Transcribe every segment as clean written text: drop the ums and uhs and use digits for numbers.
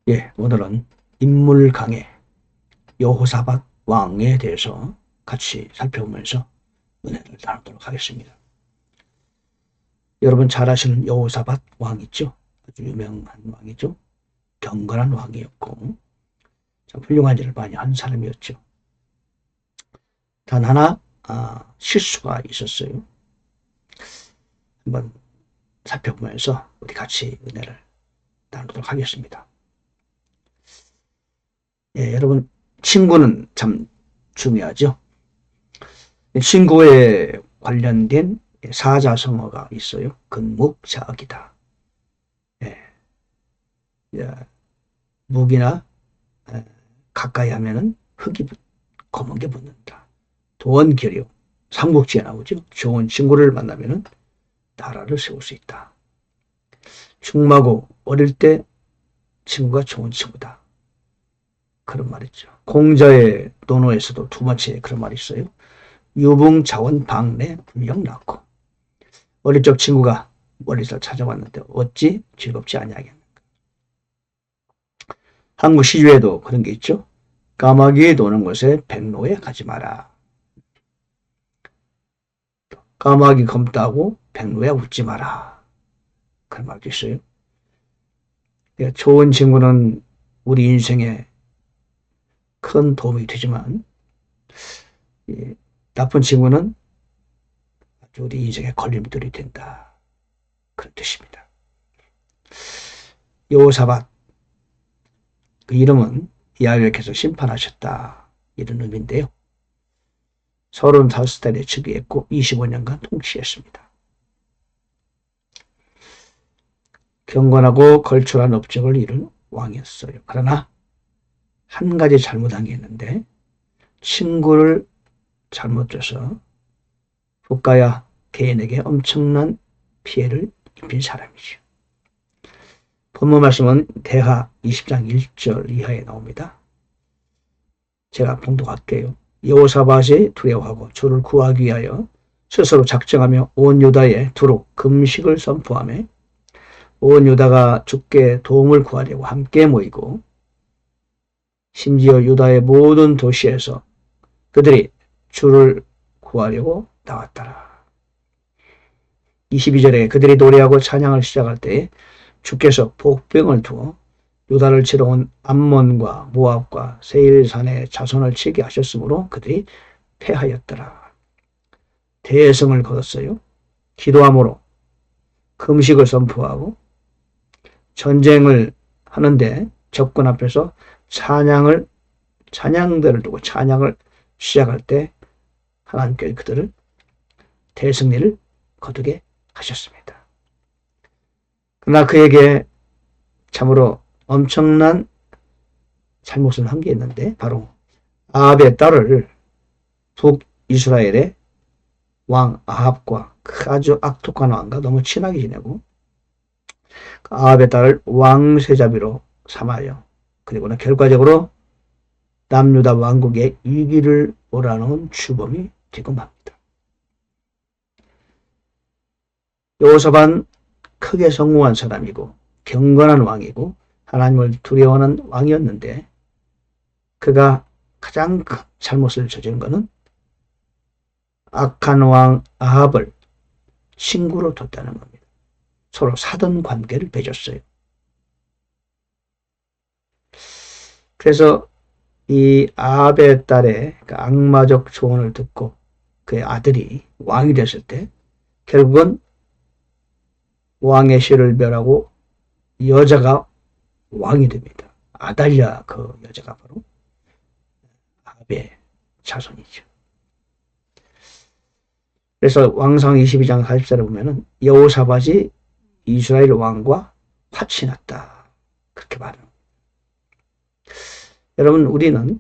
예, 오늘은 인물 강해 여호사밧 왕에 대해서 같이 살펴보면서 은혜를 나누도록 하겠습니다. 여러분 잘 아시는 여호사밧 왕 있죠? 아주 유명한 왕이죠. 경건한 왕이었고 참 훌륭한 일을 많이 한 사람이었죠. 단 하나 실수가 있었어요. 한번 살펴보면서 우리 같이 은혜를 나누도록 하겠습니다. 예, 여러분 친구는 참 중요하죠. 친구에 관련된 사자성어가 있어요. 근묵자악이다. 예, 예, 묵이나 가까이 하면은 흙이 검은 게 붙는다. 도원결여, 삼국지에 나오죠. 좋은 친구를 만나면은 나라를 세울 수 있다. 충마고 어릴 때 친구가 좋은 친구다. 그런 말 있죠. 공자의 논어에서도 두 번째 그런 말이 있어요. 유붕자원 방내 불령 낳고 어릴 적 친구가 멀리서 찾아왔는데 어찌 즐겁지 아니하겠는가. 한국 시주에도 그런 게 있죠. 까마귀 노는 곳에 백로에 가지 마라. 까마귀 검다고 백로에 웃지 마라. 그런 말도 있어요. 좋은 친구는 우리 인생에 큰 도움이 되지만 나쁜 친구는 우리 인생에 걸림돌이 된다. 그런 뜻입니다. 여호사밧 그 이름은 야훼께서 심판하셨다. 이런 의미인데요. 35살에 즉위했고 25년간 통치했습니다. 경건하고 걸출한 업적을 이룬 왕이었어요. 그러나 한 가지 잘못한 게 있는데 친구를 잘못 줘서 국가야 개인에게 엄청난 피해를 입힌 사람이죠. 본문 말씀은 대하 20장 1절 이하에 나옵니다. 제가 봉독할게요. 여호사밧이 두려워하고 주를 구하기 위하여 스스로 작정하며 온 유다에 두루 금식을 선포하며 온 유다가 주께 도움을 구하려고 함께 모이고 심지어 유다의 모든 도시에서 그들이 주를 구하려고 나왔더라. 22절에 그들이 노래하고 찬양을 시작할 때에 주께서 복병을 두어 유다를 치러 온 암몬과 모압과 세일산의 자손을 치게 하셨으므로 그들이 패하였더라. 대성을 거뒀어요. 기도함으로 금식을 선포하고 전쟁을 하는데 적군 앞에서 찬양대를 두고 찬양을 시작할 때 하나님께 그들을 대승리를 거두게 하셨습니다. 그러나 그에게 참으로 엄청난 잘못을 한 게 있는데 바로 아합의 딸을 북이스라엘의 왕 아합과 아주 악독한 왕과 너무 친하게 지내고 아합의 딸을 왕세자비로 삼아요. 그리고는 결과적으로 남유다 왕국의 위기를 몰아넣은 주범이 되고 맙니다. 여호사밧은 크게 성공한 사람이고 경건한 왕이고 하나님을 두려워하는 왕이었는데 그가 가장 큰 잘못을 저지른 것은 악한 왕 아합을 친구로 뒀다는 겁니다. 서로 사돈 관계를 맺었어요. 그래서 이 아합의 딸의 그 악마적 조언을 듣고 그의 아들이 왕이 됐을 때 결국은 왕의 씨를 멸하고 여자가 왕이 됩니다. 아달랴 그 여자가 바로 아합의 자손이죠. 그래서 왕상 22장 40절에 보면은 여호사밧이 이스라엘 왕과 화치 났다. 그렇게 말합니다. 여러분 우리는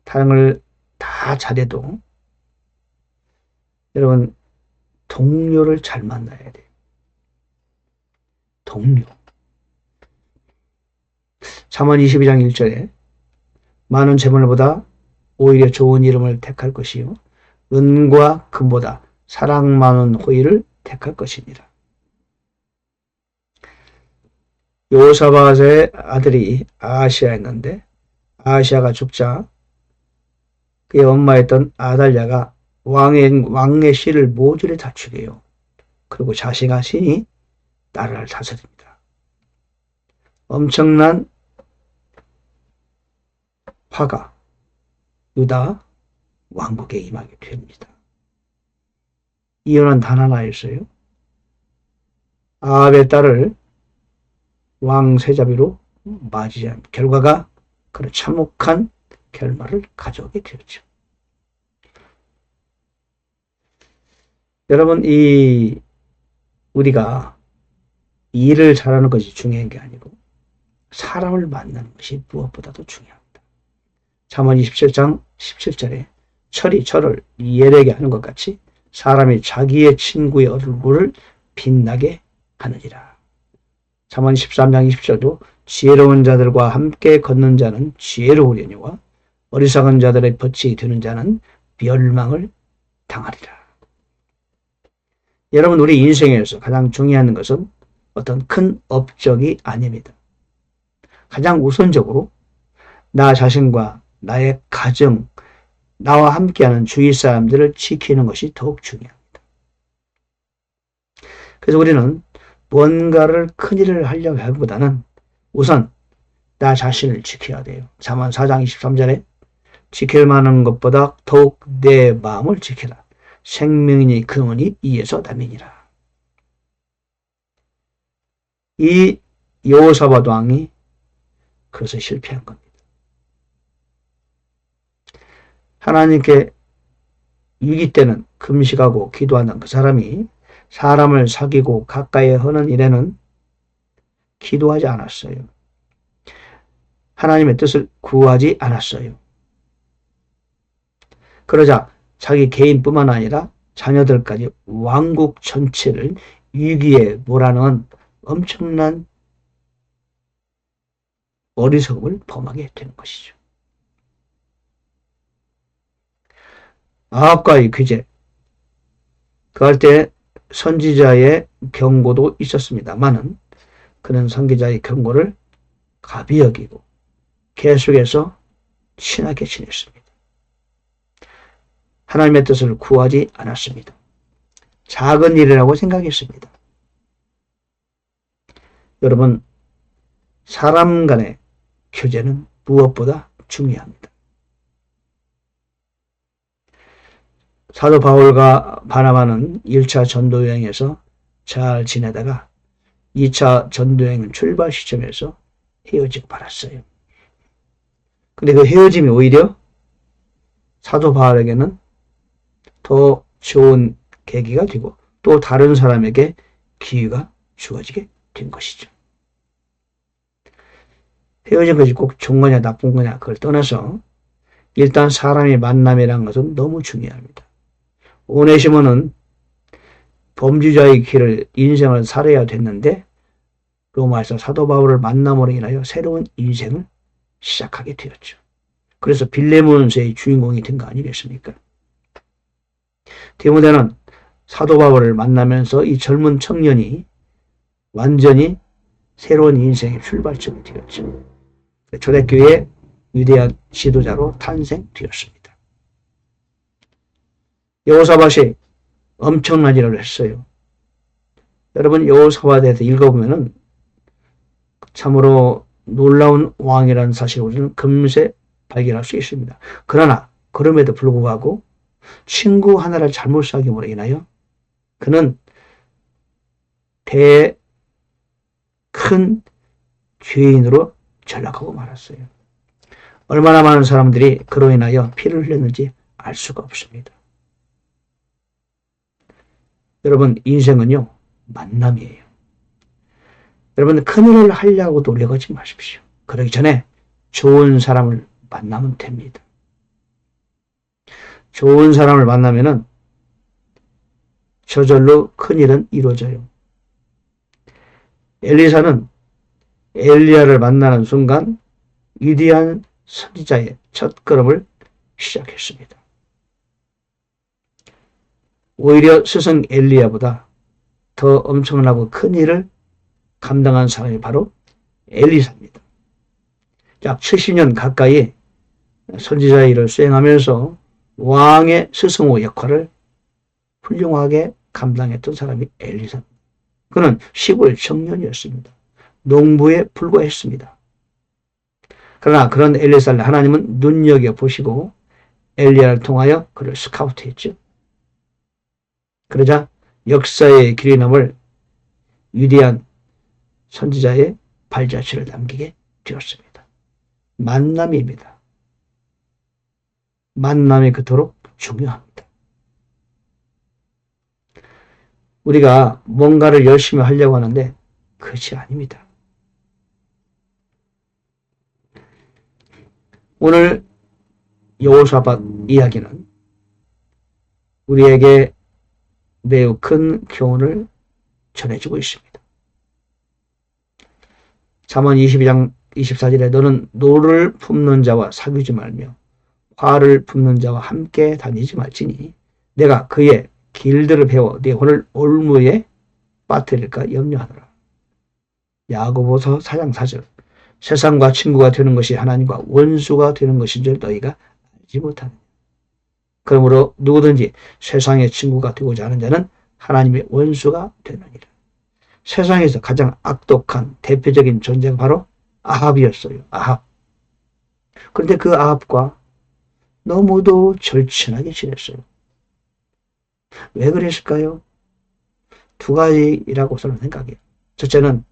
다른 다 잘해도 여러분 동료를 잘 만나야 돼요. 동료. 잠언 22장 1절에 많은 재물보다 오히려 좋은 이름을 택할 것이요 은과 금보다 사랑 많은 호의를 택할 것이니라. 여호사밧의 아들이 아하시아였는데 아하시아가 죽자 그의 엄마였던 아달랴가 왕의 씨를 모조리 다 죽여요. 그리고 자신과 신이 나라를 다스립니다. 엄청난 화가 유다 왕국에 임하게 됩니다. 이유는 단 하나였어요. 아합의 딸을 왕 세자비로 맞이한 결과가 그런 참혹한 결말을 가져오게 되었죠. 여러분, 우리가 일을 잘하는 것이 중요한 게 아니고 사람을 만나는 것이 무엇보다도 중요합니다. 잠언 27장 17절에 철이 철을 예레게 하는 것 같이 사람이 자기의 친구의 얼굴을 빛나게 하느니라. 잠언 13장 20절도 지혜로운 자들과 함께 걷는 자는 지혜로우려니와 어리석은 자들의 벗이 되는 자는 멸망을 당하리라. 여러분, 우리 인생에서 가장 중요한 것은 어떤 큰 업적이 아닙니다. 가장 우선적으로 나 자신과 나의 가정, 나와 함께하는 주위 사람들을 지키는 것이 더욱 중요합니다. 그래서 우리는 뭔가를 큰일을 하려고 하기보다는 우선 나 자신을 지켜야 돼요. 잠언 4장 23절에 지킬 만한 것보다 더욱 내 마음을 지켜라. 생명이니 근원이 이에서 남이니라. 이 여호사밧 왕이 그래서 실패한 겁니다. 하나님께 위기 때는 금식하고 기도하는 그 사람이 사람을 사귀고 가까이 하는 일에는 기도하지 않았어요. 하나님의 뜻을 구하지 않았어요. 그러자 자기 개인뿐만 아니라 자녀들까지 왕국 전체를 위기에 몰아넣은 엄청난 어리석음을 범하게 되는 것이죠. 아합과의 규제, 그할 때 선지자의 경고도 있었습니다만은 그는 선지자의 경고를 가비 여기고 계속해서 친하게 지냈습니다. 하나님의 뜻을 구하지 않았습니다. 작은 일이라고 생각했습니다. 여러분, 사람 간의 교제는 무엇보다 중요합니다. 사도 바울과 바나바는 1차 전도여행에서 잘 지내다가 2차 전도여행 출발 시점에서 헤어지고 말았어요. 근데 그 헤어짐이 오히려 사도 바울에게는 더 좋은 계기가 되고 또 다른 사람에게 기회가 주어지게 된 것이죠. 헤어진 것이 꼭 좋은 거냐 나쁜 거냐 그걸 떠나서 일단 사람의 만남이라는 것은 너무 중요합니다. 오네시모는 범죄자의 길을 인생을 살아야 됐는데 로마에서 사도 바울을 만남으로 인하여 새로운 인생을 시작하게 되었죠. 그래서 빌레몬서의 주인공이 된 거 아니겠습니까? 디모데는 사도 바울을 만나면서 이 젊은 청년이 완전히 새로운 인생의 출발점이 되었죠. 초대교회의 위대한 지도자로 탄생되었습니다. 여호사밧이 엄청난 일을 했어요. 여러분, 여호사밧에 대해서 읽어보면 참으로 놀라운 왕이라는 사실을 우리는 금세 발견할 수 있습니다. 그러나 그럼에도 불구하고 친구 하나를 잘못 사귐으로 인하여 그는 큰 죄인으로 전락하고 말았어요. 얼마나 많은 사람들이 그로 인하여 피를 흘렸는지 알 수가 없습니다. 여러분, 인생은요, 만남이에요. 여러분, 큰일을 하려고 노력하지 마십시오. 그러기 전에 좋은 사람을 만나면 됩니다. 좋은 사람을 만나면은 저절로 큰일은 이루어져요. 엘리사는 엘리야를 만나는 순간 위대한 선지자의 첫 걸음을 시작했습니다. 오히려 스승 엘리야보다 더 엄청나고 큰 일을 감당한 사람이 바로 엘리사입니다. 약 70년 가까이 선지자 일을 수행하면서 왕의 스승호 역할을 훌륭하게 감당했던 사람이 엘리사입니다. 그는 시골 청년이었습니다. 농부에 불과했습니다. 그러나 그런 엘리사를 하나님은 눈여겨보시고 엘리야를 통하여 그를 스카우트했죠. 그러자 역사의 길이 남을 위대한 선지자의 발자취를 남기게 되었습니다. 만남입니다. 만남이 그토록 중요합니다. 우리가 뭔가를 열심히 하려고 하는데 그것이 아닙니다. 오늘 여호사밧 이야기는 우리에게 매우 큰 교훈을 전해주고 있습니다. 잠언 22장 24절에 너는 노를 품는 자와 사귀지 말며 화를 품는 자와 함께 다니지 말지니 내가 그의 길들을 배워 네 혼을 올무에 빠뜨릴까 염려하노라. 야고보서 4장 4절 세상과 친구가 되는 것이 하나님과 원수가 되는 것인 줄 너희가 알지 못하느냐. 그러므로 누구든지 세상의 친구가 되고자 하는 자는 하나님의 원수가 되느니라. 세상에서 가장 악독한 대표적인 존재가 바로 아합이었어요. 아합. 그런데 그 아합과 너무도 절친하게 지냈어요. 왜 그랬을까요? 두 가지라고 저는 생각해요. 첫째는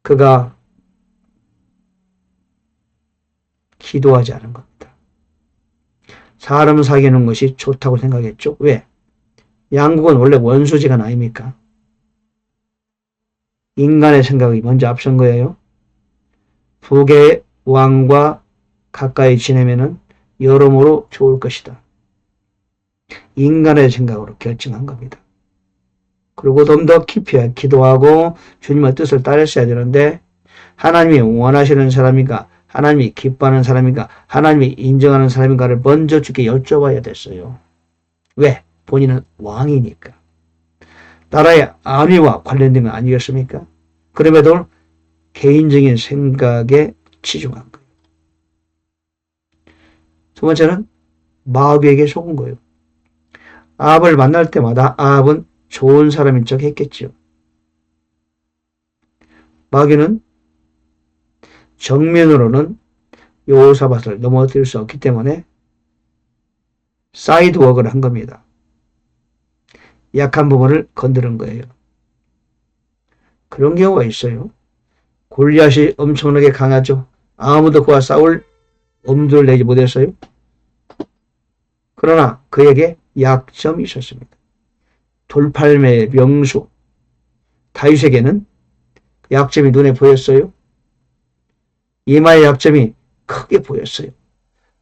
그가 기도하지 않은 겁니다. 사람 사귀는 것이 좋다고 생각했죠. 왜? 양국은 원래 원수지간 아닙니까? 인간의 생각이 먼저 앞선 거예요. 북의 왕과 가까이 지내면은 여러모로 좋을 것이다. 인간의 생각으로 결정한 겁니다. 그리고 좀 더 깊이 기도하고 주님의 뜻을 따랐어야 되는데 하나님이 원하시는 사람인가, 하나님이 기뻐하는 사람인가, 하나님이 인정하는 사람인가를 먼저 주께 여쭤봐야 됐어요. 왜? 본인은 왕이니까. 나라의 안위와 관련된 건 아니겠습니까? 그럼에도 개인적인 생각에 치중한 거예요. 두 번째는 마귀에게 속은 거예요. 아합을 만날 때마다 아합은 좋은 사람인 척 했겠죠. 마귀는 정면으로는 여호사밧을 넘어뜨릴 수 없기 때문에 사이드워크를 한 겁니다. 약한 부분을 건드는 거예요. 그런 경우가 있어요. 골리앗이 엄청나게 강하죠. 아무도 그와 싸울 엄두를 내지 못했어요. 그러나 그에게 약점이 있었습니다. 돌팔매의 명수 다윗에게는 약점이 눈에 보였어요. 이마의 약점이 크게 보였어요.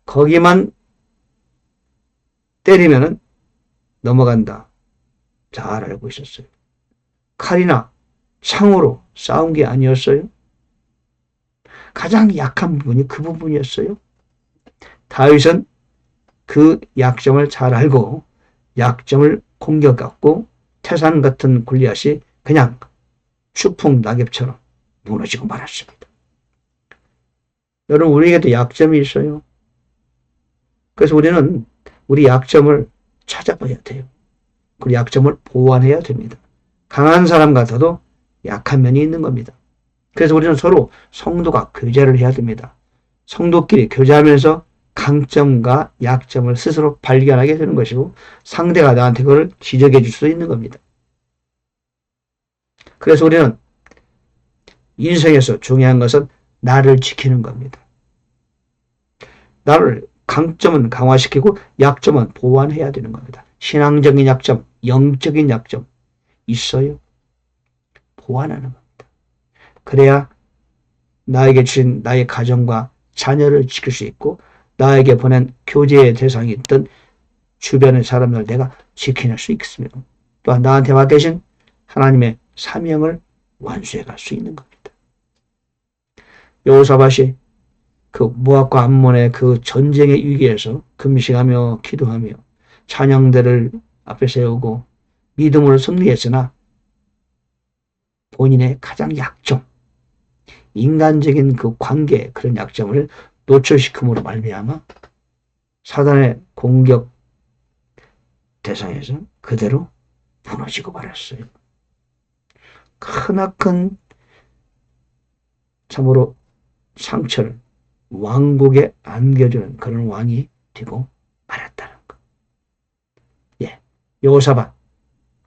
거기만 때리면은 넘어간다. 잘 알고 있었어요. 칼이나 창으로 싸운 게 아니었어요. 가장 약한 부분이 그 부분이었어요. 다윗은 그 약점을 잘 알고 약점을 공격받고 태산 같은 골리앗이 그냥 추풍 낙엽처럼 무너지고 말았습니다. 여러분, 우리에게도 약점이 있어요. 그래서 우리는 우리 약점을 찾아봐야 돼요. 그 약점을 보완해야 됩니다. 강한 사람 같아도 약한 면이 있는 겁니다. 그래서 우리는 서로 성도가 교제를 해야 됩니다. 성도끼리 교제하면서 강점과 약점을 스스로 발견하게 되는 것이고 상대가 나한테 그걸 지적해 줄 수 있는 겁니다. 그래서 우리는 인생에서 중요한 것은 나를 지키는 겁니다. 나를 강점은 강화시키고 약점은 보완해야 되는 겁니다. 신앙적인 약점, 영적인 약점 있어요. 보완하는 겁니다. 그래야 나에게 주신 나의 가정과 자녀를 지킬 수 있고 나에게 보낸 교제의 대상이 있던 주변의 사람을 내가 지켜낼 수 있으며 또한 나한테 맡기신 하나님의 사명을 완수해 갈 수 있는 겁니다. 여호사밧이 그 모압과 암몬의 그 전쟁의 위기에서 금식하며 기도하며 찬양대를 앞에 세우고 믿음으로 승리했으나 본인의 가장 약점, 인간적인 그 관계, 그런 약점을 노출시킴으로 말미암아 사단의 공격 대상에서 그대로 무너지고 말았어요. 크나큰 참으로 상처를 왕국에 안겨주는 그런 왕이 되고 말았다는 것. 예, 여호사밧,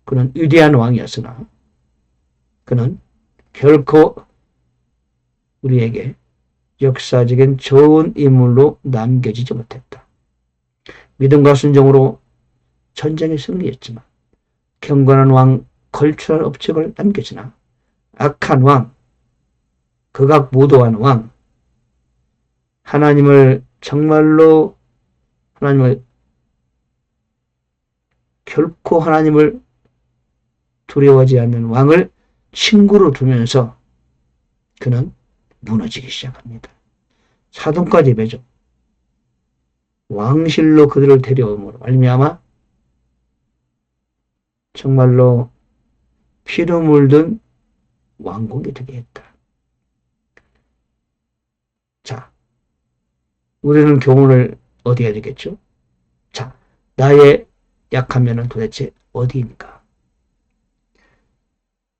그는 위대한 왕이었으나 그는 결코 우리에게 역사적인 좋은 인물로 남겨지지 못했다. 믿음과 순종으로 전쟁에 승리했지만 경건한 왕, 걸출할 업적을 남겼으나 악한 왕, 극악무도한 왕, 하나님을 정말로 결코 하나님을 두려워하지 않는 왕을 친구로 두면서 그는 무너지기 시작합니다. 사돈까지 맺어 왕실로 그들을 데려옴으로 말미암아 정말로 피로 물든 왕국이 되게 했다. 자, 우리는 교훈을 어디에 되겠죠? 자, 나의 약한 면은 도대체 어디입니까?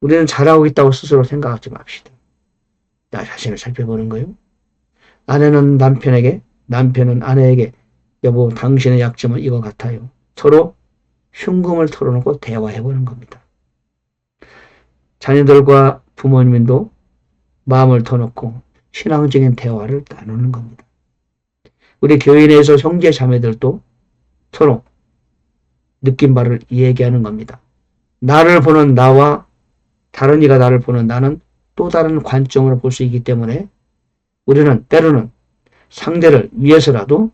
우리는 잘하고 있다고 스스로 생각하지 맙시다. 나 자신을 살펴보는 거예요. 아내는 남편에게, 남편은 아내에게 여보, 당신의 약점은 이거 같아요. 서로 흉금을 털어놓고 대화해보는 겁니다. 자녀들과 부모님도 마음을 터놓고 신앙적인 대화를 나누는 겁니다. 우리 교회 내에서 형제 자매들도 서로 느낀 바를 얘기하는 겁니다. 나를 보는 나와 다른 이가 나를 보는 나는 또 다른 관점으로 볼 수 있기 때문에 우리는 때로는 상대를 위해서라도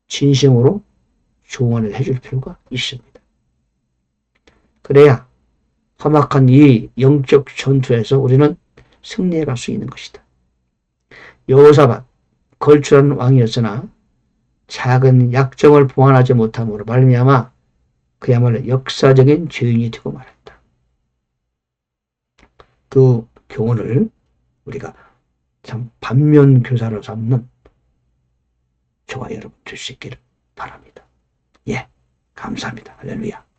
진심으로 조언을 해줄 필요가 있습니다. 그래야 험악한 이 영적 전투에서 우리는 승리해 갈 수 있는 것이다. 여호사밧, 걸출한 왕이었으나 작은 약점을 보완하지 못함으로 말미암아 그야말로 역사적인 죄인이 되고 말았다. 그 교훈을 우리가 참 반면교사로 삼는 저와 여러분 될 수 있기를 바랍니다. 예, 감사합니다. 할렐루야.